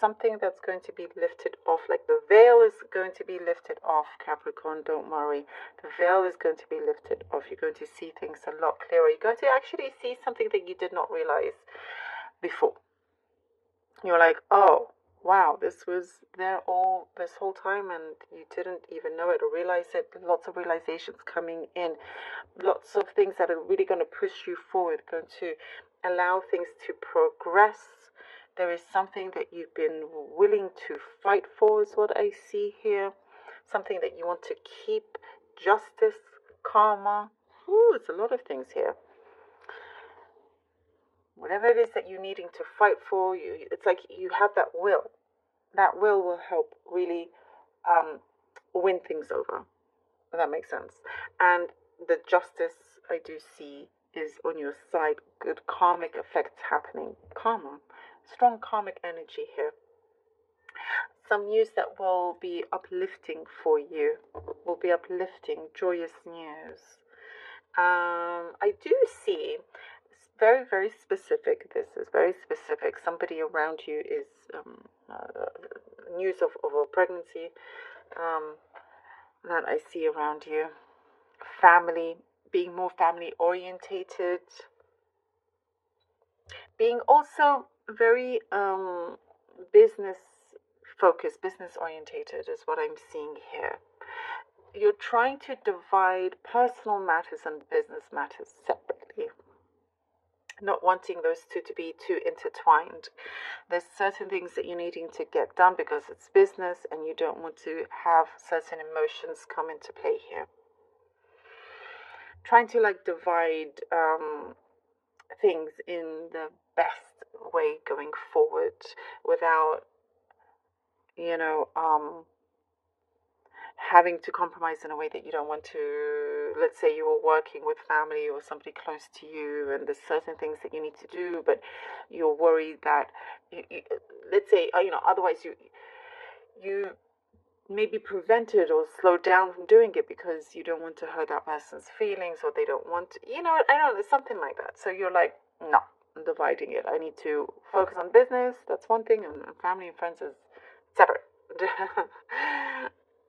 something that's going to be lifted off, like the veil is going to be lifted off, Capricorn, don't worry. The veil is going to be lifted off. You're going to see things a lot clearer. You're going to actually see something that you did not realize before. You're like, oh, wow, this was there all this whole time and you didn't even know it or realize it. Lots of realizations coming in. Lots of things that are really going to push you forward, going to allow things to progress. There is something that you've been willing to fight for, is what I see here. Something that you want to keep. Justice, karma. Ooh, it's a lot of things here. Whatever it is that you're needing to fight for, it's like you have that will. That will help really win things over. If that makes sense. And the justice I do see is on your side. Good karmic effects happening. Karma. Strong karmic energy here. Some news that will be uplifting for you. Will be uplifting, joyous news. I do see very, very specific. This is very specific. Somebody around you is news of a pregnancy that I see around you. Family, being more family orientated. Being also very business focused, business orientated is what I'm seeing here. You're trying to divide personal matters and business matters separately. Not wanting those two to be too intertwined. There's certain things that you're needing to get done because it's business and you don't want to have certain emotions come into play here. Trying to divide things in the best way going forward without, having to compromise in a way that you don't want to. Let's say you were working with family or somebody close to you and there's certain things that you need to do, but you're worried that, let's say, otherwise you may be prevented or slowed down from doing it because you don't want to hurt that person's feelings or they don't want to, I don't know, there's something like that. So you're like, no, I'm dividing it. I need to focus on business. That's one thing. And family and friends is separate.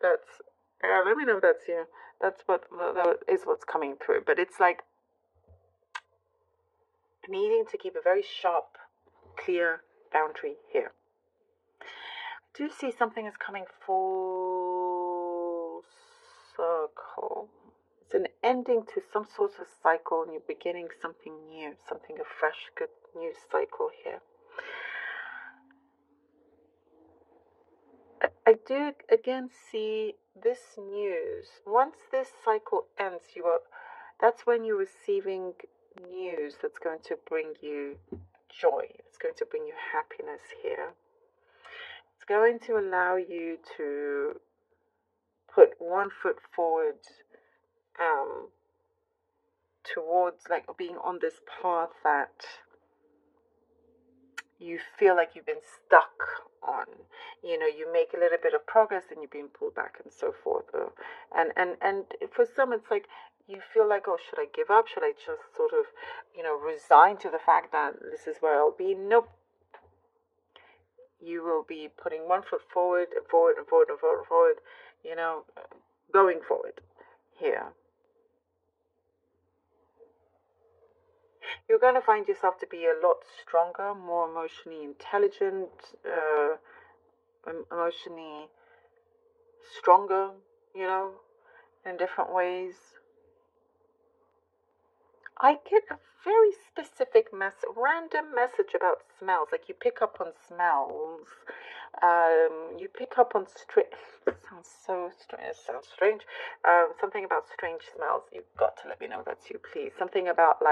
That's let me know if that's you. That's that is what's coming through. But it's like needing to keep a very sharp, clear boundary here. I do see something is coming full circle. It's an ending to some sort of cycle and you're beginning something new, something a fresh, good new cycle here. I do again see this news. Once this cycle ends, that's when you're receiving news that's going to bring you joy. It's going to bring you happiness here. It's going to allow you to put one foot forward towards being on this path that you feel like you've been stuck on. You make a little bit of progress and you're being pulled back and so forth. And for some it's like you feel like, oh, should I give up? Should I just sort of, resign to the fact that this is where I'll be? Nope. You will be putting one foot forward and forward and forward and forward and forward, going forward here. You're going to find yourself to be a lot stronger, more emotionally intelligent, emotionally stronger, in different ways. I get a very specific random message about smells. Like you pick up on smells. You pick up on sounds so strange. It sounds strange. Something about strange smells. You've got to let me know that's you, please. Something about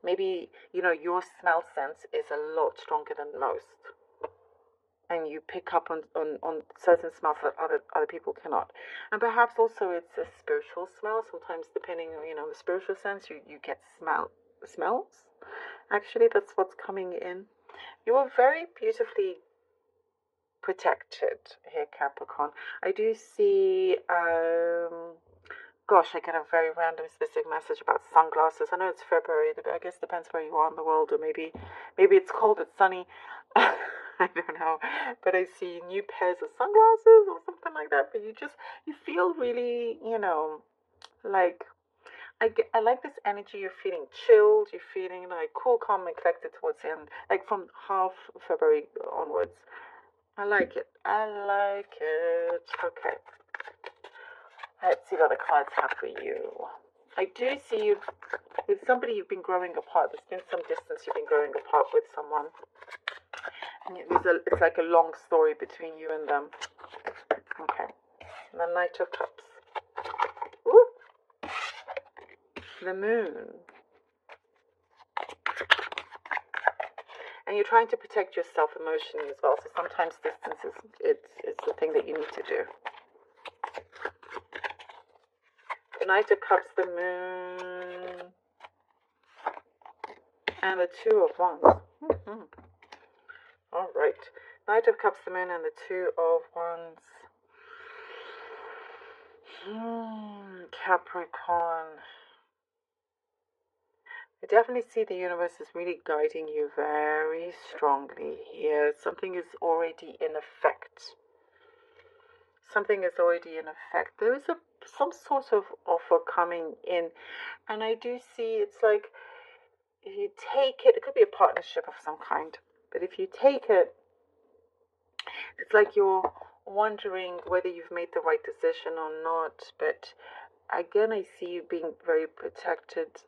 maybe your smell sense is a lot stronger than most, and you pick up on certain smells that other people cannot. And perhaps also it's a spiritual smell. Sometimes depending on the spiritual sense, you get smells. Actually, that's what's coming in. You are very beautifully protected here, Capricorn. I do see I get a very random specific message about sunglasses. I know it's February, I guess it depends where you are in the world, or maybe it's cold, it's sunny. I don't know, but I see new pairs of sunglasses or something like that. But you feel really, like I like this energy. You're feeling chilled. You're feeling like cool, calm, and collected towards the end, like from half February onwards. I like it. I like it. Okay. Let's see what the cards have for you. I do see you with somebody you've been growing apart. There's been some distance you've been growing apart with someone. And it's like a long story between you and them. Okay. And the Knight of Cups. Ooh. The Moon. And you're trying to protect yourself emotionally as well. So sometimes distance it's the thing that you need to do. The Knight of Cups, the Moon, and the Two of Wands. Mm-hmm. All right. Knight of Cups, the Moon, and the Two of Wands. Capricorn. I definitely see the universe is really guiding you very strongly here. Something is already in effect. Something is already in effect. There is some sort of offer coming in. And I do see it's like if you take it could be a partnership of some kind. But if you take it, it's like you're wondering whether you've made the right decision or not. But again, I see you being very protected,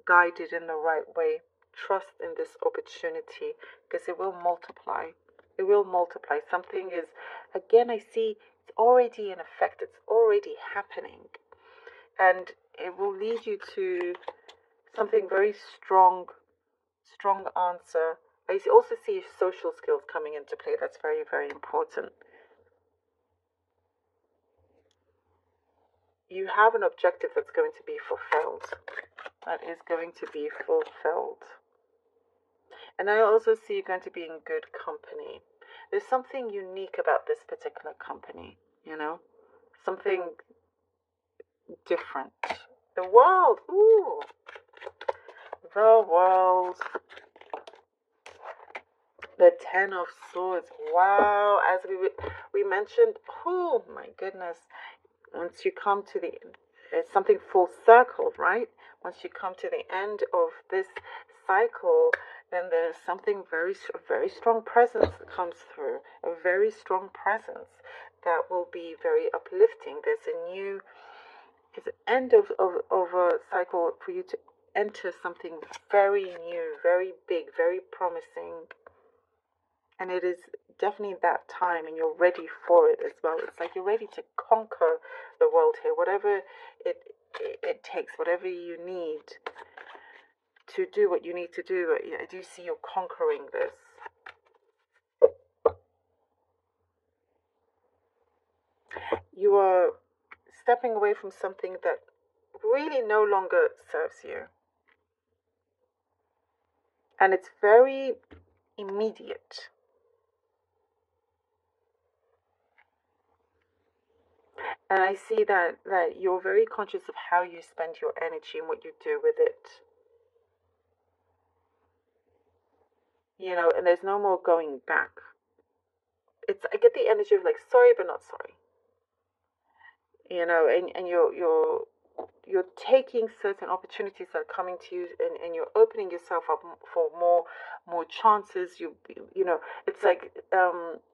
guided in the right way. Trust in this opportunity because it will multiply. It will multiply. Something is, again, I see it's already in effect. It's already happening. And it will lead you to something very strong answer. I also see social skills coming into play. That's very, very important. You have an objective that's going to be fulfilled. That is going to be fulfilled. And I also see you going to be in good company. There's something unique about this particular company, something different. The World, ooh, the World. The Ten of Swords. Wow, as we mentioned, oh my goodness. Once you come to it's something full circle, right? Once you come to the end of this cycle, then there's something a very strong presence that comes through. A very strong presence that will be very uplifting. There's it's an end of a cycle for you to enter something very new, very big, very promising. And it is definitely that time, and you're ready for it as well. It's like you're ready to conquer the world here, whatever it takes, whatever you need to do what you need to do. I do see you conquering this. You are stepping away from something that really no longer serves you. And it's very immediate. And I see that you're very conscious of how you spend your energy and what you do with it. And there's no more going back. I get the energy of like sorry but not sorry. And you're taking certain opportunities that are coming to you, and you're opening yourself up for more chances. It's like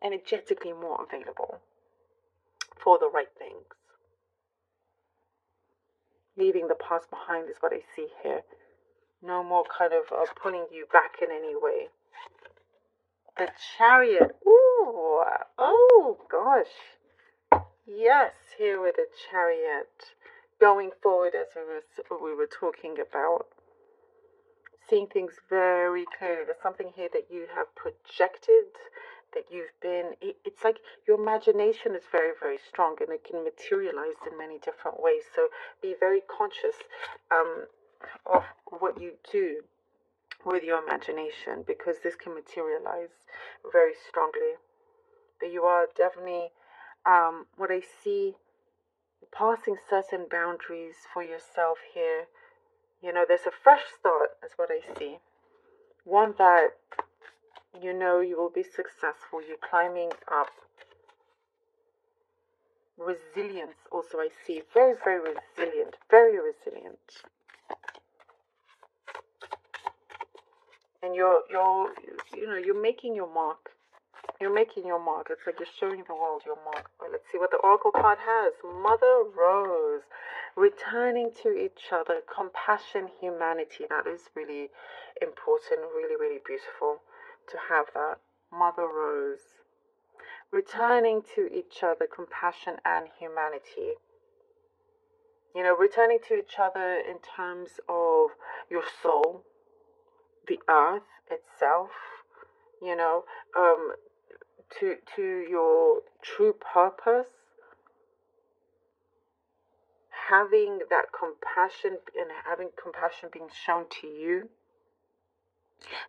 energetically more available for the right things. Leaving the past behind is what I see here. No more kind of pulling you back in any way. The Chariot. Ooh, oh gosh. Yes, here with the Chariot. Going forward, as we were talking about, seeing things very clearly. There's something here that you have projected, that you've been. It's like your imagination is very, very strong, and it can materialize in many different ways. So be very conscious of what you do with your imagination, because this can materialize very strongly. But you are definitely, what I see, passing certain boundaries for yourself here. There's a fresh start, is what I see. One that You know you will be successful. You're climbing up. Resilience also I see. Very, very resilient. Very resilient. And you're making your mark. You're making your mark. It's like you're showing the world your mark. Well, let's see what the Oracle card has. Mother Rose. Returning to each other. Compassion, humanity. That is really important. Really, really beautiful to have that. Mother Rose. Returning to each other. Compassion and humanity. You know, returning to each other in terms of your soul. The earth itself. You know, to your true purpose, having that compassion and having compassion being shown to you.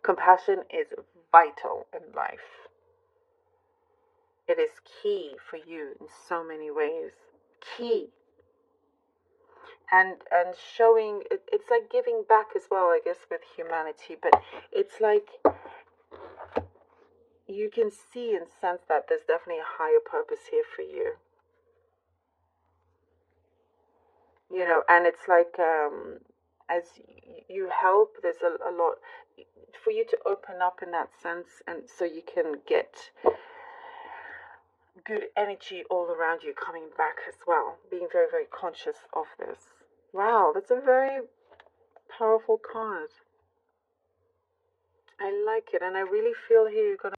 Compassion is vital in life. It is key for you in so many ways. Key. And showing, it's like giving back as well, I guess, with humanity, but it's like you can see and sense that there's definitely a higher purpose here for you. You know, and it's like as you help, there's a lot for you to open up in that sense, and so you can get good energy all around you coming back as well, being very, very conscious of this. Wow, that's a very powerful card. I like it, and I really feel here you're gonna